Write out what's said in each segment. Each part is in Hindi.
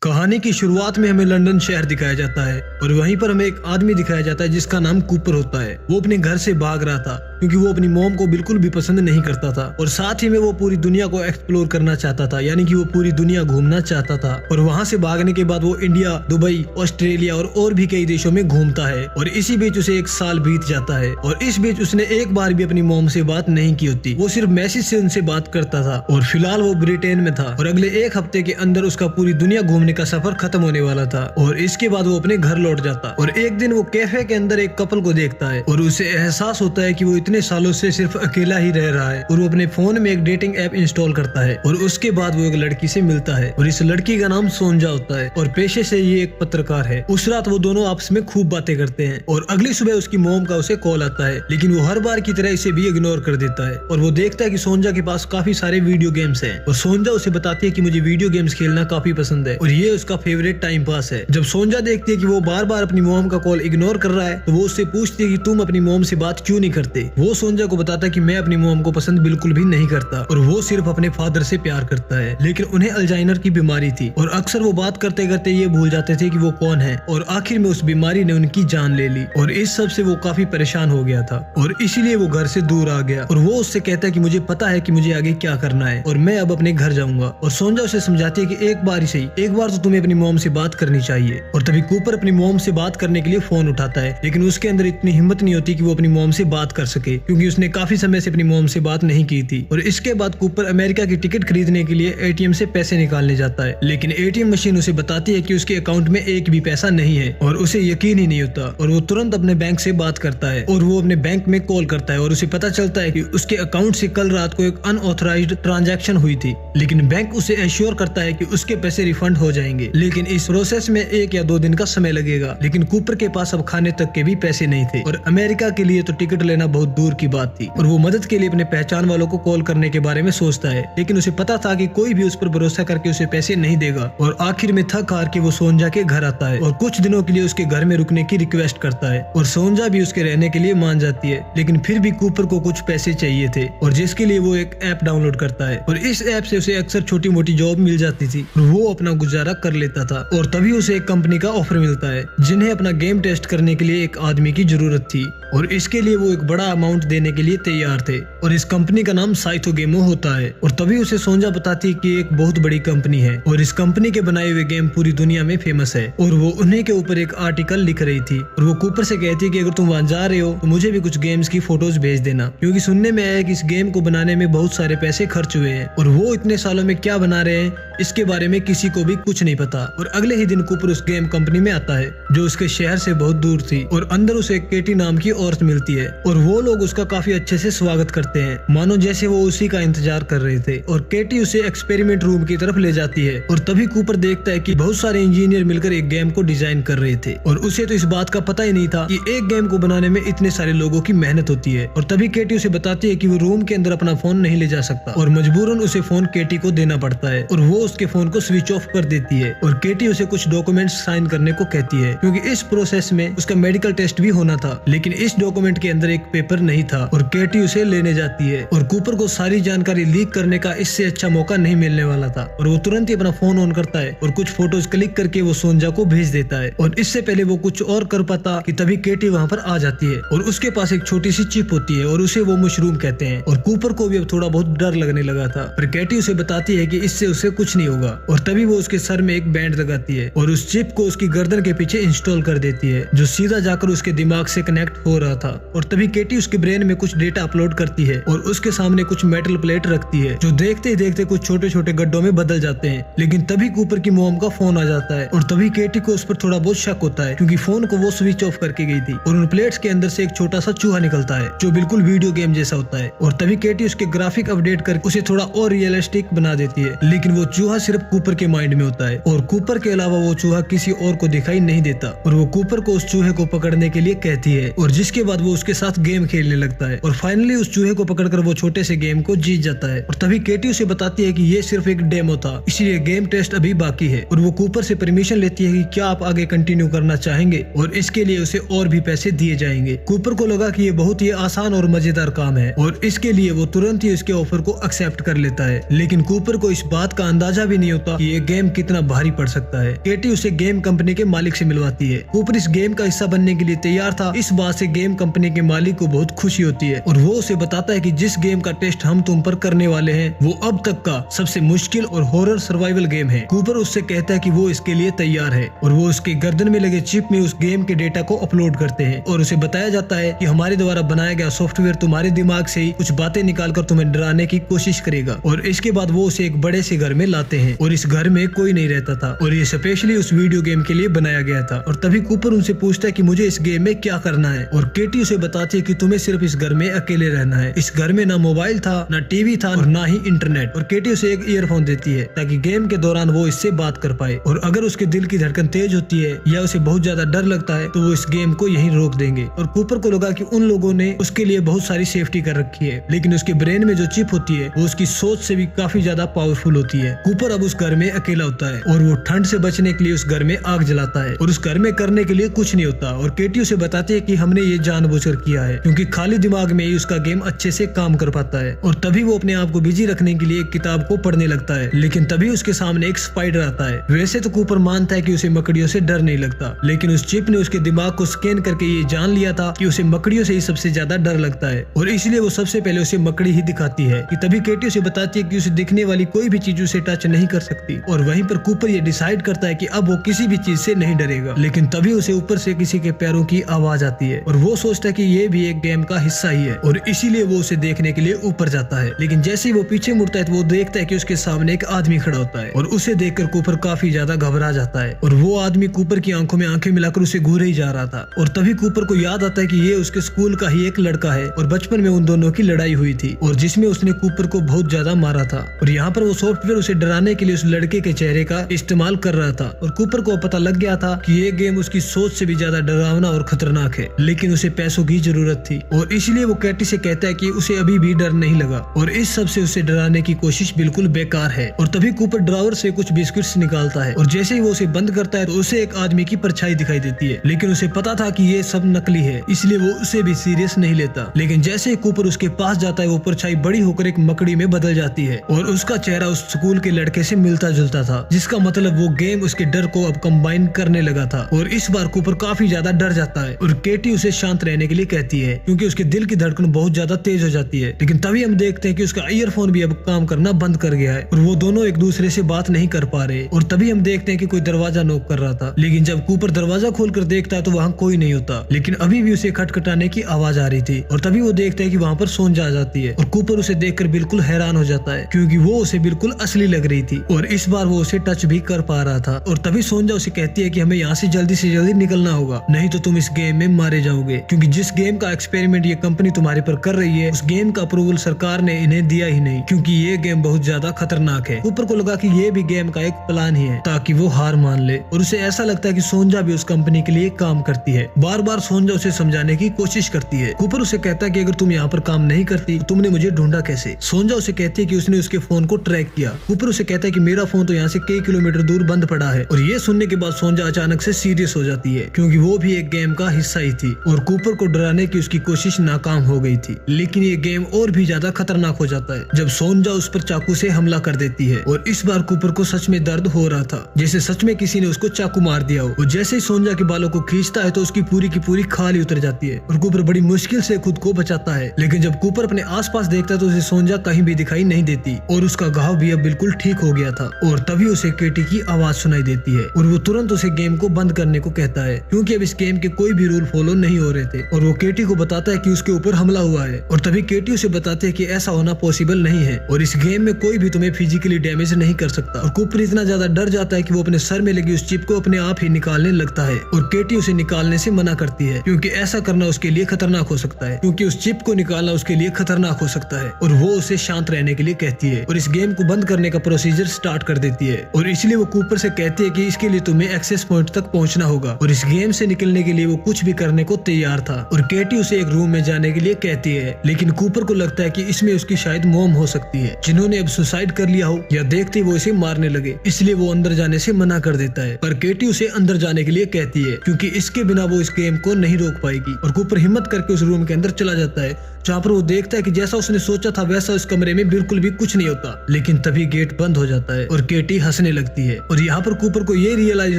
कहानी की शुरुआत में हमें लंदन शहर दिखाया जाता है और वहीं पर हमें एक आदमी दिखाया जाता है जिसका नाम कूपर होता है। वो अपने घर से भाग रहा था क्योंकि वो अपनी मॉम को बिल्कुल भी पसंद नहीं करता था और साथ ही में वो पूरी दुनिया को एक्सप्लोर करना चाहता था, यानी कि वो पूरी दुनिया घूमना चाहता था। और वहां से भागने के बाद वो इंडिया, दुबई, ऑस्ट्रेलिया और भी कई देशों में घूमता है और इसी बीच उसे एक साल बीत जाता है और इस बीच उसने एक बार भी अपनी मॉम से बात नहीं की होती। वो सिर्फ मैसेज से उनसे बात करता था और फिलहाल वो ब्रिटेन में था और अगले एक हफ्ते के अंदर उसका पूरी दुनिया घूमने का सफर खत्म होने वाला था और इसके बाद वो अपने घर लौट जाता। और एक दिन वो कैफे के अंदर एक कपल को देखता है और उसे एहसास होता है कि वो इतने सालों से सिर्फ अकेला ही रह रहा है और वो अपने फोन में एक डेटिंग ऐप इंस्टॉल करता है और उसके बाद वो एक लड़की से मिलता है और इस लड़की का नाम सोंजा होता है और पेशे से ये एक पत्रकार है। उस रात वो दोनों आपस में खूब बातें करते हैं और अगली सुबह उसकी मॉम का उसे कॉल आता है, लेकिन वो हर बार की तरह इसे भी इग्नोर कर देता है और वो देखता है कि सोंजा के पास काफी सारे वीडियो गेम्स हैं और सोंजा उसे बताती है कि मुझे वीडियो गेम्स खेलना काफी पसंद है और ये उसका फेवरेट टाइम पास है। जब सोंजा देखती है कि वो बार बार अपनी मॉम का कॉल इग्नोर कर रहा है तो वो उससे पूछती है कि तुम अपनी मॉम से बात क्यों नहीं करते। वो सोंजा को बताता है कि मैं अपनी मॉम को पसंद बिल्कुल भी नहीं करता और वो सिर्फ अपने फादर से प्यार करता है, लेकिन उन्हें अल्जाइमर की बीमारी थी और अक्सर वो बात करते करते ये भूल जाते थे कि वो कौन है और आखिर में उस बीमारी ने उनकी जान ले ली और इस सब से वो काफी परेशान हो गया था और इसीलिए वो घर से दूर आ गया। और वो उससे कहता है कि मुझे पता है कि मुझे आगे क्या करना है और मैं अब अपने घर जाऊंगा। और सोंजा उसे समझाती है कि एक बार ही सही, एक बार तो तुम्हें अपनी मॉम से बात करनी चाहिए। और तभी कूपर अपनी मॉम से बात करने के लिए फोन उठाता है, लेकिन उसके अंदर इतनी हिम्मत नहीं होती कि वो अपनी मॉम से बात कर सके क्योंकि उसने काफी समय से अपनी मॉम से बात नहीं की थी। और इसके बाद कूपर अमेरिका की टिकट खरीदने के लिए एटीएम से पैसे निकालने जाता है, लेकिन एटीएम मशीन उसे बताती है कि उसके अकाउंट में एक भी पैसा नहीं है और उसे यकीन ही नहीं होता और वो तुरंत अपने बैंक से बात करता है और वो अपने बैंक में कॉल करता है और उसे पता चलता है कि उसके अकाउंट से कल रात को एक अनऑथराइज्ड ट्रांजैक्शन हुई थी, लेकिन बैंक उसे एश्योर करता है कि उसके पैसे रिफंड हो जाएंगे, लेकिन इस प्रोसेस में 1 या 2 दिन का समय लगेगा। लेकिन कूपर के पास अब खाने तक के भी पैसे नहीं थे और अमेरिका के लिए तो टिकट लेना बहुत दूर की बात थी और वो मदद के लिए अपने पहचान वालों को कॉल करने के बारे में सोचता है, लेकिन उसे पता था कि कोई भी उस पर भरोसा करके उसे पैसे नहीं देगा। और आखिर में थक हार के वो सोंजा के घर आता है और कुछ दिनों के लिए उसके घर में रुकने की रिक्वेस्ट करता है और सोंजा भी उसके रहने के लिए मान जाती है, लेकिन फिर भी कूपर को कुछ पैसे चाहिए थे और जिसके लिए वो एक ऐप डाउनलोड करता है और इस ऐप से उसे अक्सर छोटी मोटी जॉब मिल जाती थी और वो अपना गुजारा कर लेता था। और तभी उसे एक कंपनी का ऑफर मिलता है जिन्हें अपना गेम टेस्ट करने के लिए एक आदमी की जरूरत थी और इसके लिए वो एक बड़ा अमाउंट देने के लिए तैयार थे और इस कंपनी का नाम साइथो गेमो होता है। और तभी उसे सोंजा बताती है कि एक बहुत बड़ी कंपनी है और इस कंपनी के बनाए हुए गेम पूरी दुनिया में फेमस है और वो उन्हीं के ऊपर एक आर्टिकल लिख रही थी और वो कूपर से कहती है कि अगर तुम वहां जा रहे हो तो मुझे भी कुछ गेम्स की फोटोज भेज देना, क्योंकि सुनने में आया है कि इस गेम को बनाने में बहुत सारे पैसे खर्च हुए हैं और वो इतने सालों में क्या बना रहे हैं इसके बारे में किसी को भी कुछ नहीं पता। और अगले ही दिन कूपर उस गेम कंपनी में आता है जो उसके शहर से बहुत दूर थी और अंदर उसे केटी नाम की औरत मिलती है और वो लोग उसका काफी अच्छे से स्वागत करते हैं, मानो जैसे वो उसी का इंतजार कर रहे थे। और केटी उसे एक्सपेरिमेंट रूम की तरफ ले जाती है और तभी कूपर देखता है कि बहुत सारे इंजीनियर मिलकर एक गेम को डिजाइन कर रहे थे और उसे तो इस बात का पता ही नहीं था कि एक गेम को बनाने में इतने सारे लोगों की मेहनत होती है। और तभी केटी उसे बताती है कि वो रूम के अंदर अपना फोन नहीं ले जा सकता और मजबूरन उसे फोन केटी को देना पड़ता है और वो उसके फोन को स्विच ऑफ कर देती है और केटी उसे कुछ डॉक्यूमेंट्स साइन करने को कहती है क्योंकि इस प्रोसेस में उसका मेडिकल टेस्ट भी होना था, लेकिन इस डॉक्यूमेंट के अंदर एक पेपर नहीं था और केटी उसे लेने जाती है और कूपर को सारी जानकारी लीक करने का इससे अच्छा मौका नहीं मिलने वाला था और वो तुरंत ही अपना फोन ऑन करता है और कुछ फोटोज क्लिक करके वो सोंजा को भेज देता है। और इससे पहले वो कुछ और कर पाता कि तभी केटी वहाँ पर आ जाती है और उसके पास एक छोटी सी चिप होती है और उसे वो मशरूम कहते हैं और कूपर को भी अब थोड़ा बहुत डर लगने लगा था, पर केटी उसे बताती है कि इससे उसे कुछ नहीं होगा। और तभी वो उसके सर में एक बैंड लगाती है और उस चिप को उसकी गर्दन के पीछे इंस्टॉल कर देती है जो सीधा जाकर उसके दिमाग से कनेक्ट हो रहा था। और तभी केटी उसके ब्रेन में कुछ डेटा अपलोड करती है और उसके सामने कुछ मेटल प्लेट रखती है जो देखते ही देखते कुछ छोटे छोटे गड्ढों में बदल जाते हैं। लेकिन तभी कूपर की मॉम का फोन आ जाता है और तभी केटी को उस पर थोड़ा बहुत शक होता है क्योंकि फोन को वो स्विच ऑफ करके गई थी और उन प्लेट्स के अंदर से एक छोटा सा चूहा निकलता है जो बिल्कुल वीडियो गेम जैसा होता है। और तभी केटी उसके ग्राफिक अपडेट करके उसे थोड़ा और रियलिस्टिक बना देती है, लेकिन वो चूहा सिर्फ कूपर के माइंड में होता है और कूपर के अलावा वो चूहा किसी और को दिखाई नहीं देता। और वो कूपर को उस चूहे को पकड़ने के लिए कहती है और जिसके बाद वो उसके साथ गेम खेलने लगता है और फाइनली उस चूहे को पकड़कर वो छोटे से गेम को जीत जाता है। और तभी केटी उसे बताती है कि ये सिर्फ एक डेमो था, इसलिए गेम टेस्ट अभी बाकी है। और वो कूपर से परमिशन लेती है कि क्या आप आगे कंटिन्यू करना चाहेंगे और इसके लिए उसे और भी पैसे दिए जाएंगे। कूपर को लगा कि ये बहुत ही आसान और मजेदार काम है और इसके लिए वो तुरंत ही उसके ऑफर को एक्सेप्ट कर लेता है, लेकिन कूपर को इस बात का अंदाजा भी नहीं होता कि ये गेम कितना कितना भारी पड़ सकता है। केटी उसे गेम कंपनी के मालिक से मिलवाती है। कूपर इस गेम का हिस्सा बनने के लिए तैयार था। इस बात से गेम कंपनी के मालिक को बहुत खुशी होती है और वो उसे बताता है कि जिस गेम का टेस्ट हम तुम पर करने वाले हैं वो अब तक का सबसे मुश्किल और हॉरर सर्वाइवल गेम है। कूपर उससे कहता है कि वो इसके लिए तैयार है और वो उसके गर्दन में लगे चिप में उस गेम के डेटा को अपलोड करते हैं और उसे बताया जाता है कि हमारे द्वारा बनाया गया सॉफ्टवेयर तुम्हारे दिमाग से ही कुछ बातें निकालकर तुम्हें डराने की कोशिश करेगा। और इसके बाद वो उसे एक बड़े से घर में लाते हैं और इस घर में कोई नहीं रहता था और ये स्पेशली उस वीडियो गेम के लिए बनाया गया था। और तभी कूपर उनसे पूछता है कि मुझे इस गेम में क्या करना है और केटी उसे बताती है कि तुम्हें सिर्फ इस घर में अकेले रहना है। इस घर में ना मोबाइल था, ना टीवी था और ना ही इंटरनेट। और केटी उसे एक ईयरफोन देती है ताकि गेम के दौरान वो इससे बात कर पाए और अगर उसके दिल की धड़कन तेज होती है या उसे बहुत ज्यादा डर लगता है तो वो इस गेम को यहीं रोक देंगे। और कूपर को लगा कि उन लोगों ने उसके लिए बहुत सारी सेफ्टी कर रखी है, लेकिन उसके ब्रेन में जो चिप होती है वो उसकी सोच से भी काफी ज्यादा पावरफुल होती है। कूपर अब उस घर में अकेला होता है और वो ठंड से बचने के लिए उस घर में आग जलाता है और उस घर में करने के लिए कुछ नहीं होता। और केटी उसे बताती है कि हमने ये जानबूझकर किया है क्योंकि खाली दिमाग में ही उसका गेम अच्छे से काम कर पाता है। और तभी वो अपने आप को बिजी रखने के लिए एक किताब को पढ़ने लगता है, लेकिन तभी उसके सामने एक स्पाइडर आता है। वैसे तो कूपर मानता है कि उसे मकड़ियों से डर नहीं लगता, लेकिन उस चिप ने उसके दिमाग को स्कैन करके ये जान लिया था कि उसे मकड़ियों से ही सबसे ज्यादा डर लगता है और इसलिए वो सबसे पहले उसे मकड़ी ही दिखाती है। कि तभी केटी उसे बताती है कि उसे दिखने वाली कोई भी चीज उसे टच नहीं कर सकती। और वहीं पर कूपर ये डिसाइड करता है कि अब वो किसी भी चीज से नहीं डरेगा। लेकिन तभी उसे ऊपर से किसी के पैरों की आवाज आती है और वो सोचता है कि ये भी एक गेम का हिस्सा ही है और इसीलिए वो उसे देखने के लिए ऊपर जाता है। लेकिन जैसे ही वो पीछे मुड़ता है तो वो देखता है कि उसके सामने एक आदमी खड़ा होता है और उसे देखकर कूपर काफी ज्यादा घबरा जाता है और वो आदमी कूपर की आंखों में आंखें मिलाकर उसे घूरे ही जा रहा था। और तभी कूपर को याद आता है कि ये उसके स्कूल का ही एक लड़का है और बचपन में उन दोनों की लड़ाई हुई थी और जिसमें उसने कूपर को बहुत ज्यादा मारा था। और यहाँ पर वो सॉफ्टवेयर उसे डराने के लिए उस लड़के के चेहरे का इस्तेमाल कर रहा था और कूपर को पता लग गया था कि ये गेम उसकी सोच से भी ज्यादा डरावना और खतरनाक है, लेकिन उसे पैसों की जरूरत थी और इसलिए वो केटी से कहता है कि उसे अभी भी डर नहीं लगा और इस सब से उसे डराने की कोशिश बिल्कुल बेकार है। और तभी कूपर ड्रावर से कुछ बिस्किट्स निकालता है और जैसे ही वो उसे बंद करता है तो उसे एक आदमी की परछाई दिखाई देती है, लेकिन उसे पता था कि ये सब नकली है इसलिए वो उसे भी सीरियस नहीं लेता। लेकिन जैसे ही कूपर उसके पास जाता है वो परछाई बड़ी होकर एक मकड़ी में बदल जाती है और उसका चेहरा उस स्कूल के लड़के से मिलता जुलता था, जिसका मतलब वो गेम उसके डर को अब कंबाइन करने लगा था। और इस बार कूपर काफी ज्यादा डर जाता है और केटी उसे शांत रहने के लिए कहती है क्योंकि उसके दिल की धड़कन बहुत ज्यादा तेज हो जाती है। लेकिन तभी हम देखते हैं कि उसका ईयरफोन भी अब काम करना बंद कर गया है और वो दोनों एक दूसरे से बात नहीं कर पा रहे। और तभी हम देखते हैं कि कोई दरवाजा नॉक कर रहा था, लेकिन जब कूपर दरवाजा खोलकर देखता है तो वहाँ कोई नहीं होता, लेकिन अभी भी उसे खटखटाने की आवाज आ रही थी। और तभी वो देखता है कि वहाँ पर सोंजा आ जाती है और कूपर उसे देखकर बिल्कुल हैरान हो जाता है क्योंकि वो उसे बिल्कुल असली लग रही थी और इस बार वो उसे टच भी कर पा रहा था। और तभी सोंजा उसे कहती है कि हमें यहाँ से जल्दी निकलना होगा, नहीं तो तुम इस गेम में मारे जाओगे, क्योंकि जिस गेम का एक्सपेरिमेंट ये कंपनी तुम्हारे पर कर रही है उस गेम का अप्रूवल सरकार ने इन्हें दिया ही नहीं, क्योंकि ये गेम बहुत ज्यादा खतरनाक है। कूपर को लगा कि ये भी गेम का एक प्लान ही है ताकि वो हार मान ले और उसे ऐसा लगता है कि सोंजा भी उस कंपनी के लिए काम करती है। बार बार सोंजा उसे समझाने की कोशिश करती है। कूपर उसे कहता है कि अगर तुम यहाँ पर काम नहीं करती तो तुमने मुझे ढूंढा कैसे। सोंजा उसे कहती है कि उसने उसके फोन को ट्रैक किया। कूपर उसे कहता है कि मेरा फोन तो यहाँ से कई किलोमीटर दूर बंद पड़ा है। और ये सुनने के बाद सोंजा अचानक से सीरियस हो जाती है क्योंकि वो भी एक गेम का हिस्सा ही थी और कूपर को डराने की उसकी कोशिश नाकाम हो गई थी। लेकिन ये गेम और भी ज्यादा खतरनाक हो जाता है जब सोंजा उस पर चाकू से हमला कर देती है और इस बार कूपर को सच में दर्द हो रहा था, जैसे सच में किसी ने उसको चाकू मार दिया हो। और जैसे ही सोंजा के बालों को खींचता है तो उसकी पूरी की पूरी खाल ही उतर जाती है और कूपर बड़ी मुश्किल से खुद को बचाता है। लेकिन जब कूपर अपने आसपास देखता है तो उसे सोंजा कहीं भी दिखाई नहीं देती और उसका घाव भी अब बिल्कुल ठीक हो गया था। और तभी उसे केटी की आवाज सुनाई देती है और वो तुरंत उसे गेम को बंद करने को कहता है क्योंकि अब इस गेम के कोई भी रूल फॉलो नहीं हो रहे थे। और वो केटी को बताता है कि उसके ऊपर हमला हुआ है और तभी केटी उसे बताती है कि ऐसा होना पॉसिबल नहीं है और इस गेम में कोई भी तुम्हें फिजिकली डैमेज नहीं कर सकता। और कूपर इतना ज्यादा डर जाता है कि वो अपने सर में लगी उस चिप को अपने आप ही निकालने लगता है और केटी उसे निकालने से मना करती है क्योंकि ऐसा करना उसके लिए खतरनाक हो सकता है, क्योंकि उस चिप को निकालना उसके लिए खतरनाक हो सकता है। और वो उसे शांत रहने के लिए कहती है और इस गेम को बंद करने का प्रोसीजर स्टार्ट कर देती है। और इसलिए वो कूपर से कहती है कि इसके लिए तुम्हें एक्सेस पॉइंट तक पहुंचना होगा और इस गेम से निकलने के लिए वो कुछ भी करने को तैयार था। और केटी उसे एक रूम में जाने के लिए कहती है, लेकिन कूपर को लगता है कि इसमें उसकी शायद मॉम हो सकती है जिन्होंने अब सुसाइड कर लिया हो या देखते ही वो इसे मारने लगे, इसलिए वो अंदर जाने से मना कर देता है। पर केटी उसे अंदर जाने के लिए कहती है क्योंकि इसके बिना वो इस गेम को नहीं रोक पाएगी। और कूपर हिम्मत करके उस रूम के अंदर चला जाता है जहाँ पर वो देखता है कि जैसा उसने सोचा था वैसा उस कमरे में बिल्कुल भी कुछ नहीं होता। लेकिन तभी गेट बंद हो जाता है और केटी हंसने लगती है और यहाँ पर कूपर को ये रियलाइज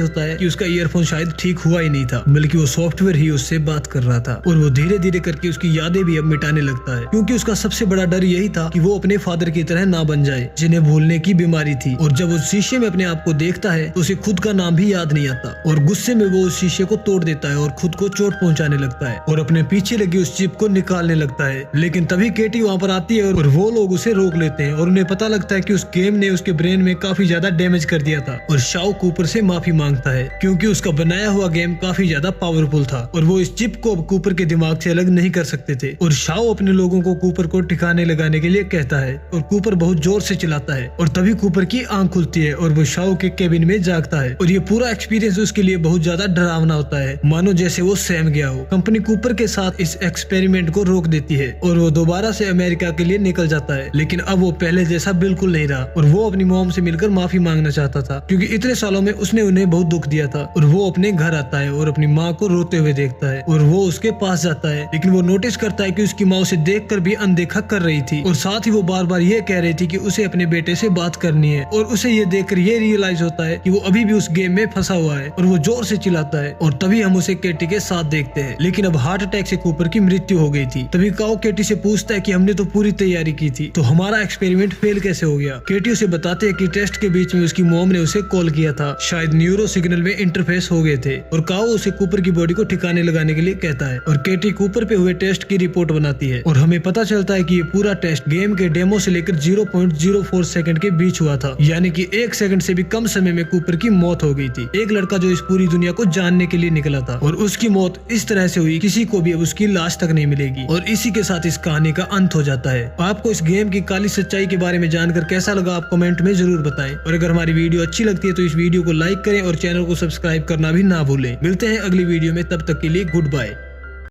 होता है कि उसका ईयरफोन शायद ठीक हुआ ही नहीं था, बल्कि वो सॉफ्टवेयर ही उससे बात कर रहा था। और वो धीरे धीरे करके उसकी यादें भी अब मिटाने लगता है, क्योंकि उसका सबसे बड़ा डर यही था कि वो अपने फादर की तरह ना बन जाए, जिन्हें भूलने की बीमारी थी। और जब वो शीशे में अपने आप को देखता है तो उसे खुद का नाम भी याद नहीं आता और गुस्से में वो उस शीशे को तोड़ देता है और खुद को चोट पहुंचाने लगता है और अपने पीछे लगी उस चिप को निकालने लगता है। लेकिन तभी केटी वहाँ पर आती है और वो लोग उसे रोक लेते हैं और उन्हें पता लगता है कि उस गेम ने उसके ब्रेन में काफी ज्यादा डैमेज कर दिया था। और शाओ कूपर से माफी मांगता है क्योंकि उसका बनाया हुआ गेम काफी ज्यादा पावरफुल था और वो इस चिप को अब कूपर के दिमाग से अलग नहीं कर सकते थे। और शाओ अपने लोगों को कूपर को ठिकाने लगाने के लिए कहता है और कूपर बहुत जोर से चिल्लाता है और तभी कूपर की आंख खुलती है और वो शाओ के केबिन में जागता है। और ये पूरा एक्सपीरियंस उसके लिए बहुत ज्यादा डरावना होता है, मानो जैसे वो सहम गया हो। कंपनी कूपर के साथ इस एक्सपेरिमेंट को रोक देती है और वो दोबारा से अमेरिका के लिए निकल जाता है। लेकिन अब वो पहले जैसा बिल्कुल नहीं रहा और वो अपनी मॉम से मिलकर माफी मांगना चाहता था, क्योंकि इतने सालों में उसने उन्हें बहुत दुख दिया था। और वो अपने घर आता है और अपनी माँ को रोते हुए देखता है और वो उसके पास जाता है, लेकिन वो नोटिस करता है कि उसकी माँ उसे देखकर भी अनदेखा कर रही थी और साथ ही वो बार बार ये कह रही थी कि उसे अपने बेटे से बात करनी है। और उसे ये देखकर ये रियलाइज होता है कि वो अभी भी उस गेम में फंसा हुआ है और वो जोर से चिल्लाता है। और तभी हम उसे केटी के साथ देखते हैं, लेकिन अब हार्ट अटैक से कूपर की मृत्यु हो गई थी। तभी काओ केटी से पूछता है कि हमने तो पूरी तैयारी की थी, तो हमारा एक्सपेरिमेंट फेल कैसे हो गया। केटी उसे बताते हैं कि टेस्ट के बीच में उसकी मॉम ने उसे कॉल किया था, शायद न्यूरो सिग्नल में इंटरफेस हो गए थे। और काओ उसे कूपर की बॉडी को ठिकाने लगाने के लिए कहता है और केटी कूपर पे हुए टेस्ट की रिपोर्ट बनाती है और हमें पता चलता है कि ये पूरा टेस्ट गेम के डेमो से लेकर 0.04 सेकंड के बीच हुआ था, यानी कि 1 सेकंड से भी कम समय में कूपर की मौत हो गई थी। एक लड़का जो इस पूरी दुनिया को जानने के लिए निकला था और उसकी मौत इस तरह से हुई, किसी को भी अब उसकी लाश तक नहीं मिलेगी। और इसी के साथ इस कहानी का अंत हो जाता है। आपको इस गेम की काली सच्चाई के बारे में जानकर कैसा लगा आप कमेंट में जरूर बताएं। और अगर हमारी वीडियो अच्छी लगती है तो इस वीडियो को लाइक करें और चैनल को सब्सक्राइब करना भी ना भूलें। मिलते हैं अगली वीडियो में, तब तक के लिए गुड बाय।